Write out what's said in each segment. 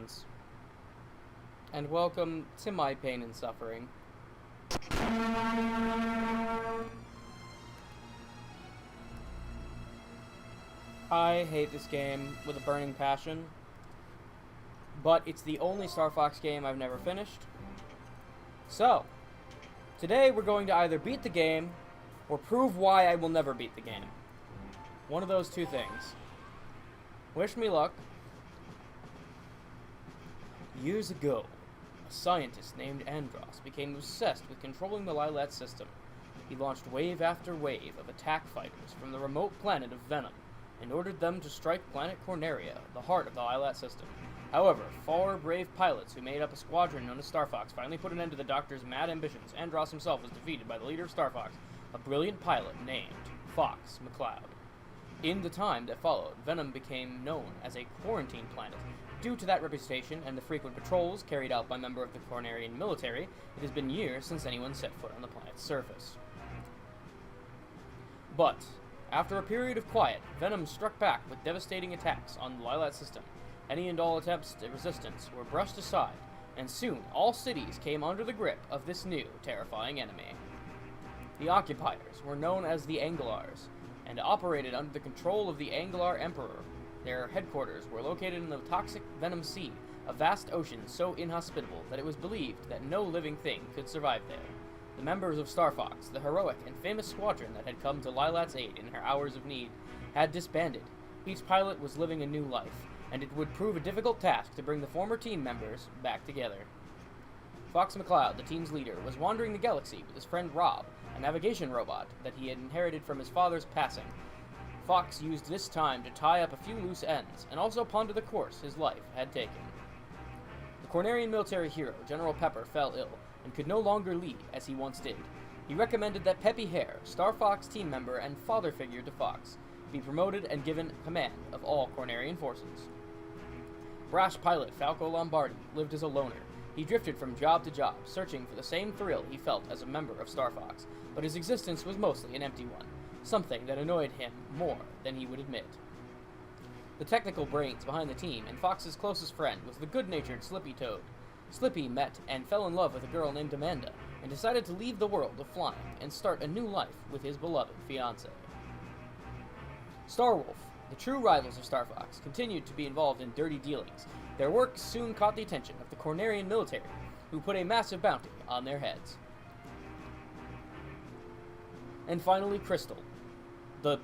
friends, and welcome to my pain and suffering. I hate this game with a burning passion, but it's the only Star Fox game I've never finished. So, today we're going to either beat the game, or prove why I will never beat the game. One of those two things. Wish me luck. Years ago, a scientist named Andross became obsessed with controlling the Lylat system. He launched wave after wave of attack fighters from the remote planet of Venom, and ordered them to strike planet Corneria, the heart of the Lylat system. However, 4 brave pilots who made up a squadron known as Star Fox finally put an end to the Doctor's mad ambitions. Andross himself was defeated by the leader of Star Fox, a brilliant pilot named Fox McCloud. In the time that followed, Venom became known as a quarantine planet. Due to that reputation and the frequent patrols carried out by members of the Cornerian military, it has been years since anyone set foot on the planet's surface. But, after a period of quiet, Venom struck back with devastating attacks on the Lylat system. Any and all attempts at resistance were brushed aside, and soon all cities came under the grip of this new, terrifying enemy. The occupiers were known as the Anglars, and operated under the control of the Anglar Emperor. Their headquarters were located in the toxic Venom Sea, a vast ocean so inhospitable that it was believed that no living thing could survive there. The members of Star Fox, the heroic and famous squadron that had come to Lylat's aid in her hours of need, had disbanded. Each pilot was living a new life, and it would prove a difficult task to bring the former team members back together. Fox McCloud, the team's leader, was wandering the galaxy with his friend Rob, a navigation robot that he had inherited from his father's passing. Fox used this time to tie up a few loose ends, and also ponder the course his life had taken. The Cornerian military hero, General Pepper, fell ill, and could no longer lead as he once did. He recommended that Peppy Hare, Star Fox team member and father figure to Fox, be promoted and given command of all Cornerian forces. Brash pilot Falco Lombardi lived as a loner. He drifted from job to job, searching for the same thrill he felt as a member of Star Fox, but his existence was mostly an empty one, something that annoyed him more than he would admit. The technical brains behind the team and Fox's closest friend was the good-natured Slippy Toad. Slippy met and fell in love with a girl named Amanda, and decided to leave the world of flying and start a new life with his beloved fiancée. Starwolf, the true rivals of Star Fox, continued to be involved in dirty dealings. Their work soon caught the attention of the Cornerian military, who put a massive bounty on their heads. And finally, Crystal, the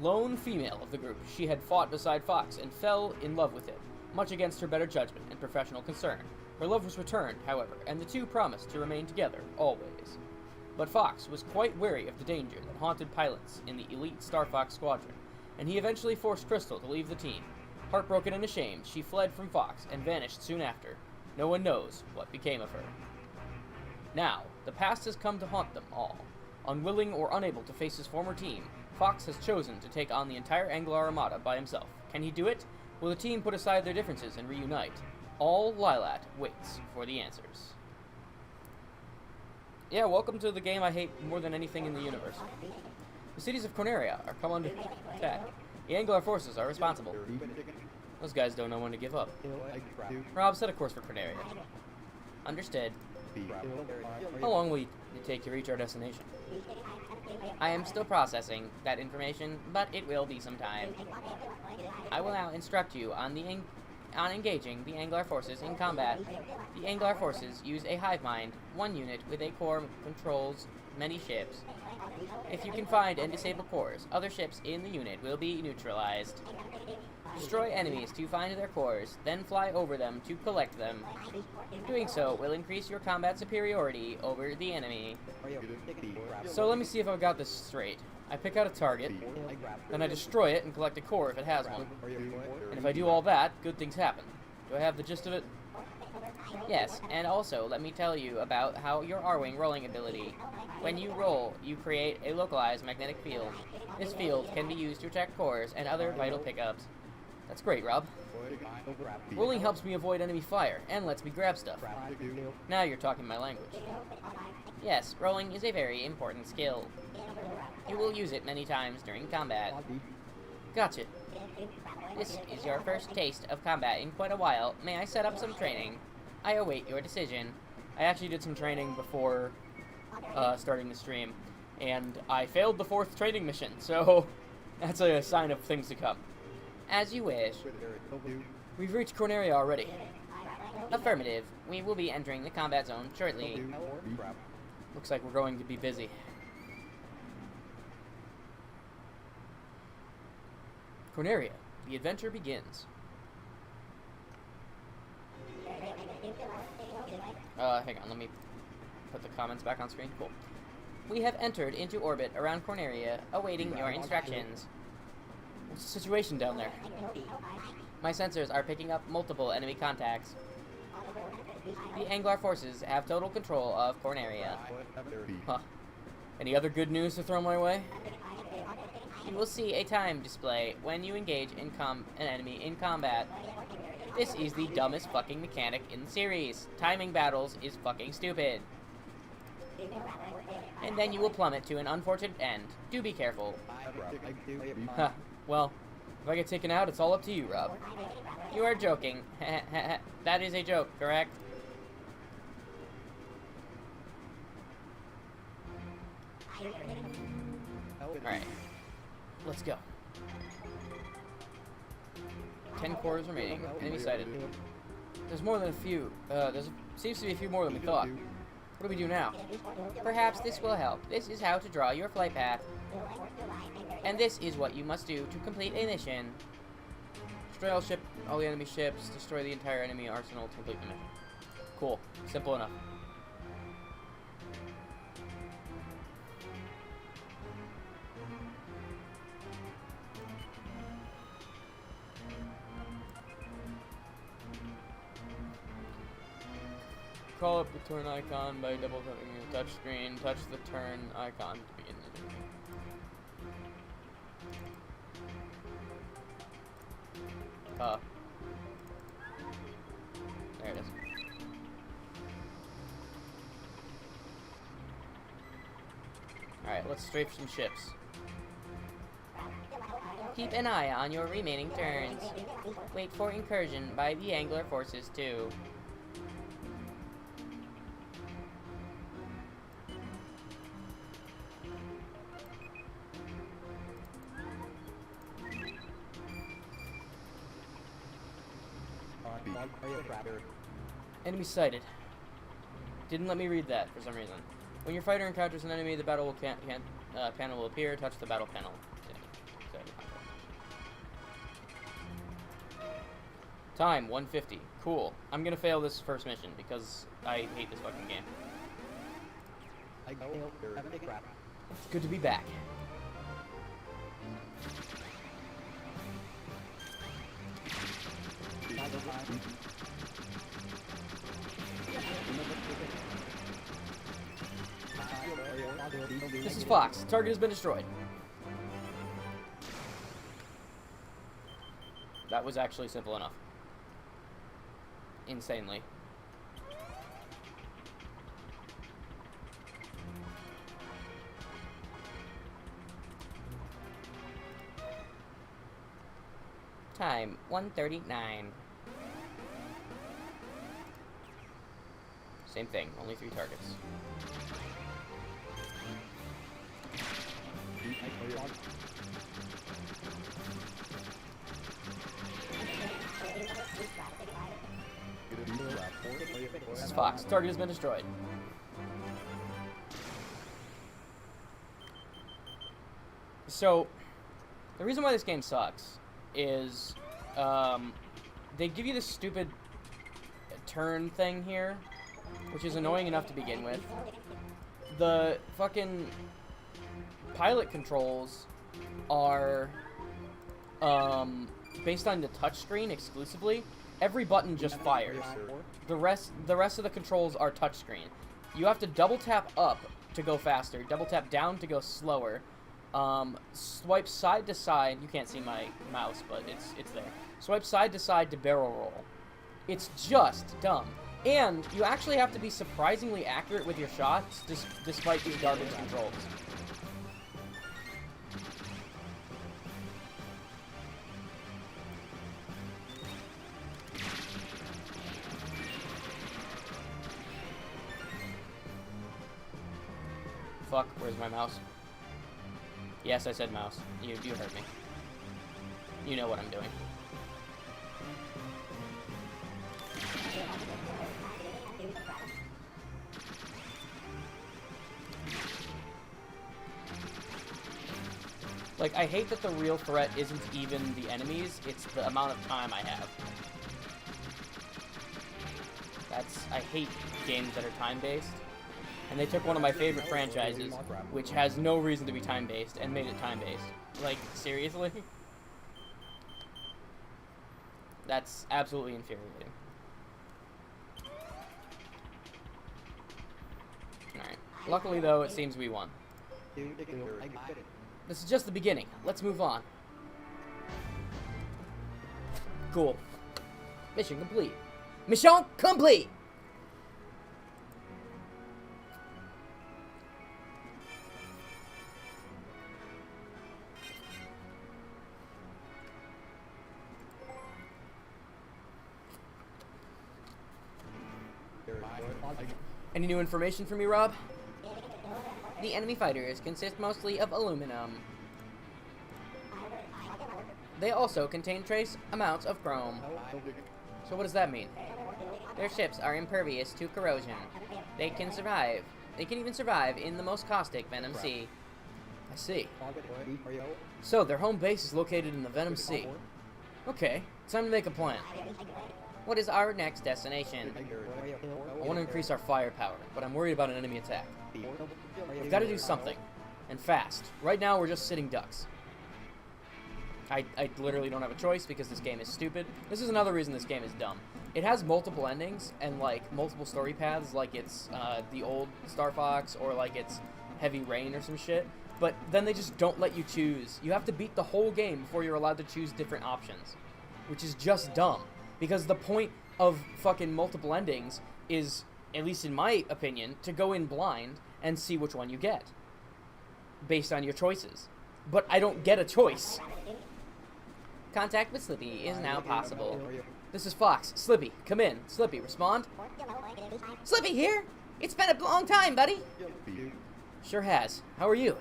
lone female of the group. She had fought beside Fox and fell in love with him, much against her better judgment and professional concern. Her love was returned, however, and the two promised to remain together, always. But Fox was quite wary of the danger that haunted pilots in the elite Star Fox squadron, and he eventually forced Crystal to leave the team. Heartbroken and ashamed, she fled from Fox and vanished soon after. No one knows what became of her. Now, the past has come to haunt them all. Unwilling or unable to face his former team, Fox has chosen to take on the entire Anglar Armada by himself. Can he do it? Will the team put aside their differences and reunite? All Lylat waits for the answers. Yeah, welcome to the game I hate more than anything in the universe. The cities of Corneria are come under attack. The Anglar forces are responsible. Those guys don't know when to give up. Rob, set a course for Corneria. Understood. How long will it take to reach our destination? I am still processing that information, but it will be some time. I will now instruct you on engaging the Anglar forces in combat. The Anglar forces use a hive mind, one unit with a core controls many ships. If you can find and disable cores, other ships in the unit will be neutralized. Destroy enemies to find their cores, then fly over them to collect them. Doing so will increase your combat superiority over the enemy. So let me see if I've got this straight. I pick out a target, then I destroy it and collect a core if it has one. And if I do all that, good things happen. Do I have the gist of it? Yes, and also let me tell you about how your R-Wing rolling ability. When you roll, you create a localized magnetic field. This field can be used to attack cores and other vital pickups. That's great, Rob. Rolling helps me avoid enemy fire, and lets me grab stuff. Now you're talking my language. Yes, rolling is a very important skill. You will use it many times during combat. Gotcha. This is your first taste of combat in quite a while. May I set up some training? I await your decision. I actually did some training before starting the stream, and I failed the 4th training mission, so that's a sign of things to come. As you wish. We've reached Corneria already. Affirmative. We will be entering the combat zone shortly. Looks like we're going to be busy. Corneria. The adventure begins. Hang on, let me put the comments back on screen. Cool. We have entered into orbit around Corneria, awaiting your instructions. What's the situation down there? My sensors are picking up multiple enemy contacts. The Anglar forces have total control of Corneria. Huh. Any other good news to throw my way? You will see a time display when you engage an enemy in combat. This is the dumbest fucking mechanic in the series. Timing battles is fucking stupid. And then you will plummet to an unfortunate end. Do be careful. Huh. Well, if I get taken out, it's all up to you, Rob. You are joking. That is a joke, correct? Alright. Let's go. 10 cores remaining. Enemy sighted. There's more than a few. Seems to be a few more than we thought. What do we do now? Perhaps this will help. This is how to draw your flight path. And this is what you must do to complete a mission. Destroy all the enemy ships. Destroy the entire enemy arsenal to complete the mission. Cool. Simple enough. Call up the turn icon by double tapping the touch screen. Touch the turn icon to begin the journey. There it is. Alright, let's strafe some ships. Keep an eye on your remaining turns. Wait for incursion by the Angler forces too. Enemy sighted. Didn't let me read that for some reason. When your fighter encounters an enemy, the battle panel will appear. Touch the battle panel. Time 150. Cool. I'm gonna fail this first mission because I hate this fucking game. It's good to be back. This is Fox. Target has been destroyed. That was actually simple enough. Insanely. Time 1:39. Same thing, only 3 targets. This is Fox. Target has been destroyed. So, the reason why this game sucks is they give you this stupid turn thing here, which is annoying enough to begin with. The fucking pilot controls are based on the touchscreen exclusively. Every button just fires. The rest of the controls are touchscreen. You have to double tap up to go faster, double tap down to go slower. Swipe side to side. You can't see my mouse, but it's there. Swipe side to side to barrel roll. It's just dumb. And you actually have to be surprisingly accurate with your shots, despite these garbage controls. fuck? Where's my mouse? Yes, I said mouse. You heard me. You know what I'm doing. Like, I hate that the real threat isn't even the enemies, it's the amount of time I have. I hate games that are time-based. And they took one of my favorite franchises, which has no reason to be time-based, and made it time-based. Like, seriously? That's absolutely infuriating. Alright. Luckily, though, it seems we won. This is just the beginning. Let's move on. Cool. Mission complete. Mission complete! Any new information for me, Rob? The enemy fighters consist mostly of aluminum. They also contain trace amounts of chrome. So what does that mean? Their ships are impervious to corrosion. They can survive. They can even survive in the most caustic Venom Sea. I see. So their home base is located in the Venom Sea. Okay, time to make a plan. What is our next destination? I want to increase our firepower, but I'm worried about an enemy attack. We've got to do something, and fast. Right now, we're just sitting ducks. I literally don't have a choice because this game is stupid. This is another reason this game is dumb. It has multiple endings and, like, multiple story paths, like it's the old Star Fox or like it's Heavy Rain or some shit. But then they just don't let you choose. You have to beat the whole game before you're allowed to choose different options, which is just dumb. Because the point of fucking multiple endings is, at least in my opinion, to go in blind and see which one you get. Based on your choices. But I don't get a choice. Contact with Slippy is now possible. This is Fox. Slippy, come in. Slippy, respond. Slippy here? It's been a long time, buddy. Sure has. How are you?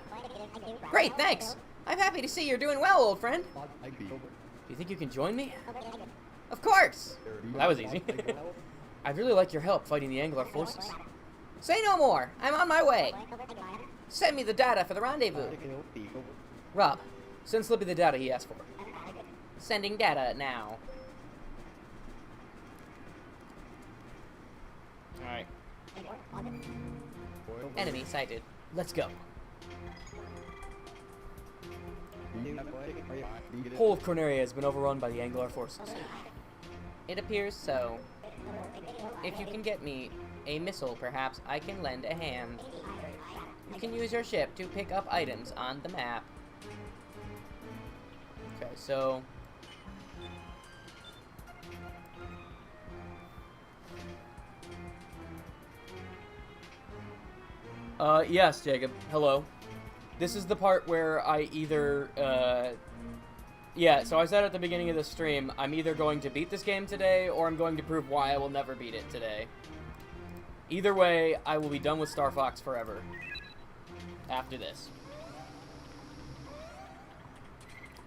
Great, thanks. I'm happy to see you're doing well, old friend. Do you think you can join me? Of course! Well, that was easy. I'd really like your help fighting the Anglar forces. Say no more! I'm on my way! Send me the data for the rendezvous. Rob, send Slippy the data he asked for. Sending data now. Alright. Enemy sighted. Let's go. Whole of Corneria has been overrun by the Anglar forces. It appears so. If you can get me a missile, perhaps I can lend a hand. You can use your ship to pick up items on the map. Okay, so... yes, Jacob. Hello. This is the part where I either, yeah, so I said at the beginning of the stream, I'm either going to beat this game today, or I'm going to prove why I will never beat it today. Either way, I will be done with Star Fox forever. After this.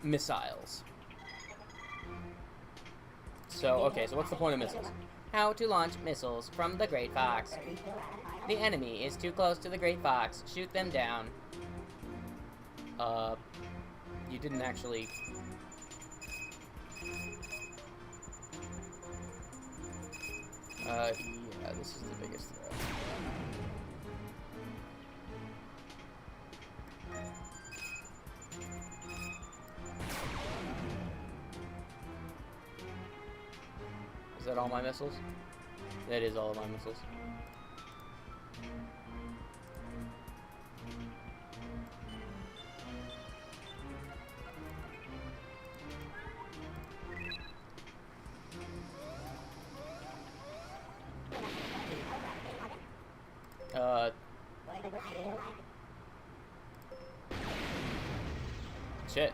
Missiles. So, okay, so what's the point of missiles? How to launch missiles from the Great Fox. The enemy is too close to the Great Fox. Shoot them down. You didn't actually... yeah, this is the biggest threat. Is that all my missiles? That is all of my missiles. Shit.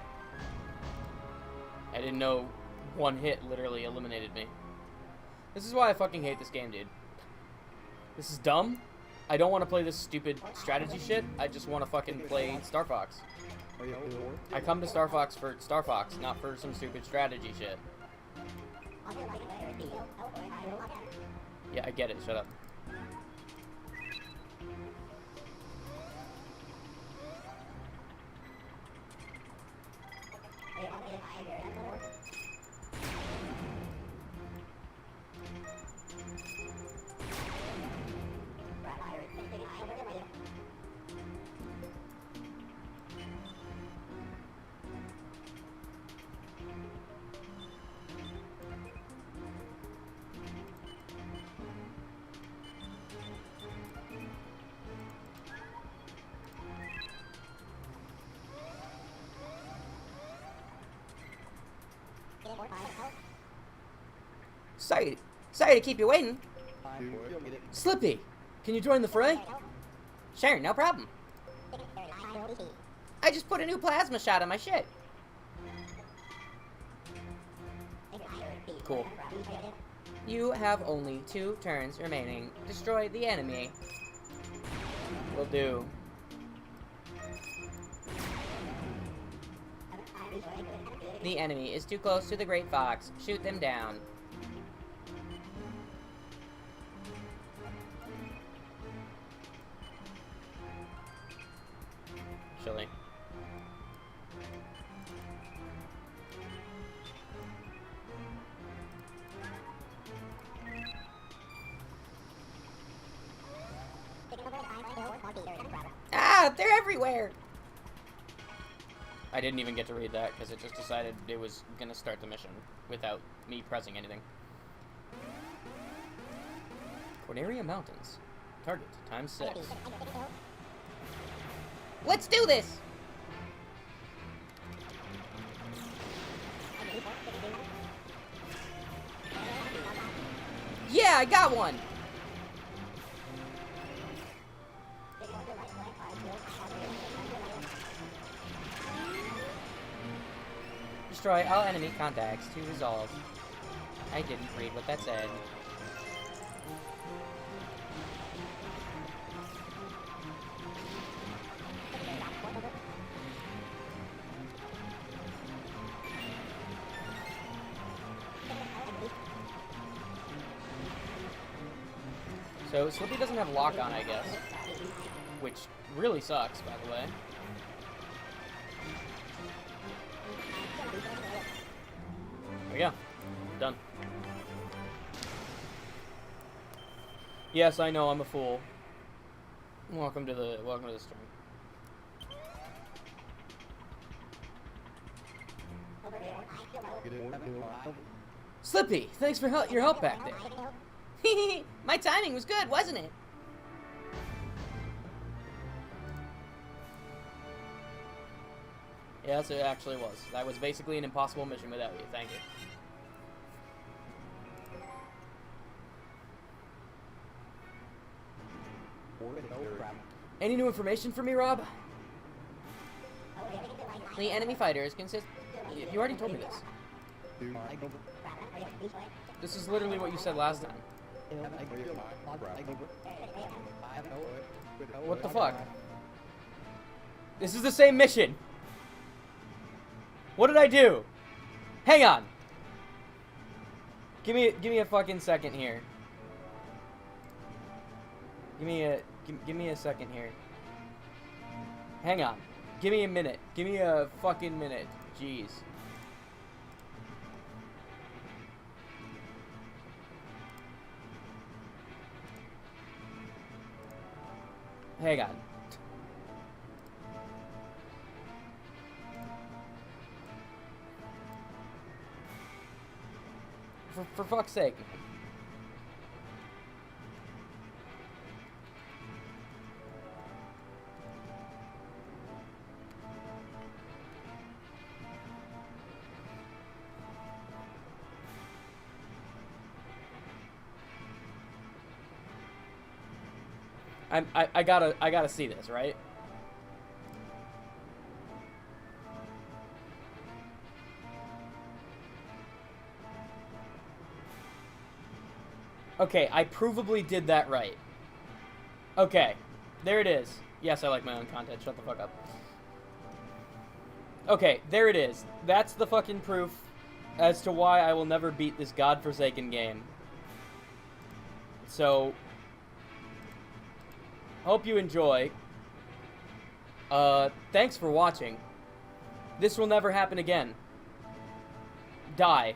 I didn't know one hit literally eliminated me. This is why I fucking hate this game, dude. This is dumb. I don't want to play this stupid strategy shit. I just want to fucking play Star Fox. I come to Star Fox for Star Fox, not for some stupid strategy shit. Yeah, I get it. Shut up. Sorry to keep you waiting. Slippy, can you join the fray? Sure, no problem. I just put a new plasma shot on my shit. Cool. You have only 2 turns remaining. Destroy the enemy. Will do. The enemy is too close to the Great Fox. Shoot them down. Chilly. Ah, they're everywhere! I didn't even get to read that because it just decided it was gonna start the mission without me pressing anything. Corneria Mountains. Target ×6. Let's do this! Yeah, I got one! Destroy all enemy contacts to resolve. I didn't read what that said. So Slippy doesn't have lock on, I guess. Which really sucks, by the way. There we go. Done. Yes, I know, I'm a fool. Welcome to the stream. Slippy, thanks for your help back there. My timing was good, wasn't it? Yes, it actually was. That was basically an impossible mission without you. Thank you. Any new information for me, Rob? The enemy fighters consist... You already told me this. This is literally what you said last time. What the fuck? This is the same mission! What did I do? Hang on! Give me a fucking second here. Give me a second here. Hang on. Give me a minute. Give me a fucking minute. Jeez. Hang on. For fuck's sake. I gotta see this, right? Okay, I provably did that right. Okay, there it is. Yes, I like my own content. Shut the fuck up. Okay, there it is. That's the fucking proof as to why I will never beat this godforsaken game. So, hope you enjoy. Thanks for watching. This will never happen again. Die.